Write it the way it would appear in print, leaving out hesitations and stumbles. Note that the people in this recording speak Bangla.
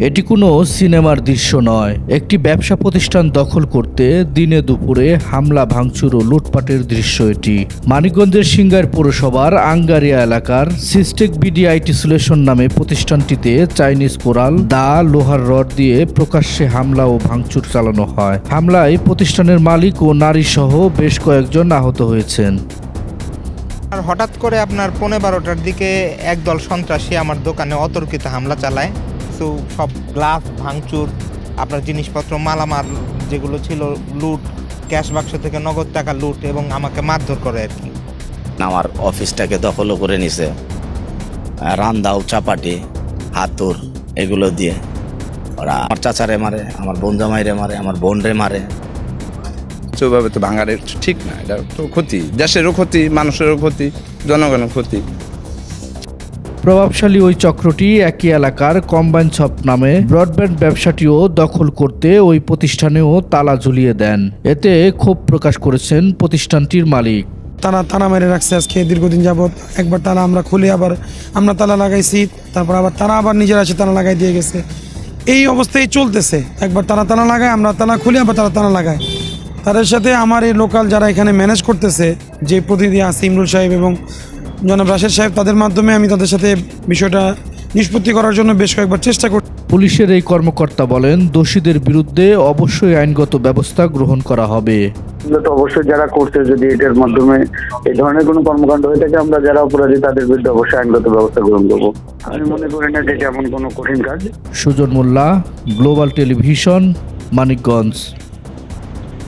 এটি কোনো সিনেমার দৃশ্য নয়, একটি ব্যবসা প্রতিষ্ঠান দখল করতে দিনে দুপুরে হামলা ভাঙচুর ও লুটপাটের দৃশ্য এটি। মানিকগঞ্জের সিংগাইর পৌরসভার আঙ্গারিয়া এলাকার সিস্টেক বিডি আইটি সলিউশন নামে প্রতিষ্ঠানটিতে চাইনিজ কোরাল, দা, লোহার রড দিয়ে প্রকাশ্যে হামলা ও ভাঙচুর চালানো হয়। হামলায় প্রতিষ্ঠানের মালিক ও নারী সহ বেশ কয়েকজন আহত হয়েছেন। আর হঠাৎ করে আপনার 11:30টার দিকে একদল সন্ত্রাসী আমার দোকানে অতর্কিত হামলা চালায়। তো সব গ্লাস ভাঙচুর, আপনার জিনিসপত্র মালামাল যেগুলো ছিল লুট, ক্যাশ বাক্স থেকে নগদ টাকা লুট এবং আমাকে মারধর করে আর কি। আমার অফিসটাকে দখলও করে নিছে, রান্দাও, চাপাটি, হাতুর এগুলো দিয়ে ওরা আমার চাচারে মারে, আমার বোন জামাইরে মারে, আমার বোনরে মারে। ওইভাবে তো ভাঙার ঠিক না, এটা তো ক্ষতি, দেশেরও ক্ষতি, মানুষেরও ক্ষতি, জনগণের ক্ষতি। প্রভাবশালী ওই চক্রটি একই এলাকার কম্বাইন শপ নামে ব্রডব্যান্ড ব্যবসাটিও দখল করতে ওই প্রতিষ্ঠানেও তালা ঝুলিয়ে দেন। এতে ক্ষোভ প্রকাশ করেছেন প্রতিষ্ঠানটির মালিক। তালা মেরে রাখছে আজকে দীর্ঘদিন যাবৎ। একবার তালা আমরা খুলে আবার আমরা তালা লাগাইছি, তারপর আবার তারা আবার নিজের আছে তালা লাগাই দিয়ে গেছে। এই অবস্থায় চলতেছে, একবার তালা লাগায়, আমরা তালা খুলে আবার তালা লাগায়। তাদের সাথে আমার এই লোকাল যারা এখানে ম্যানেজ করতেছে, যে প্রতিনিধি আছে ইমরুল সাহেব এবং জনাব রাশেদ সাহেব, তাদের মাধ্যমে আমি তাদের সাথে বিষয়টা নিষ্পত্তি করার জন্য বেশ কয়েকবার চেষ্টা করি। পুলিশের এই কর্মকর্তা বলেন, দোষীদের বিরুদ্ধে অবশ্যই আইনগত ব্যবস্থা গ্রহণ করা হবে। অবশ্যই যারা করছে, যদি এটার মাধ্যমে এই ধরনের কোনো কর্মকাণ্ড হয়ে থাকে, আমরা যারা অপরাধী তাদের বিরুদ্ধে অবশ্যই আইনগত ব্যবস্থা গ্রহণ করবো। আমি মনে করি না যে এটা এমন কোনো কঠিন কাজ। সুজন মোল্লা, গ্লোবাল টেলিভিশন, মানিকগঞ্জ।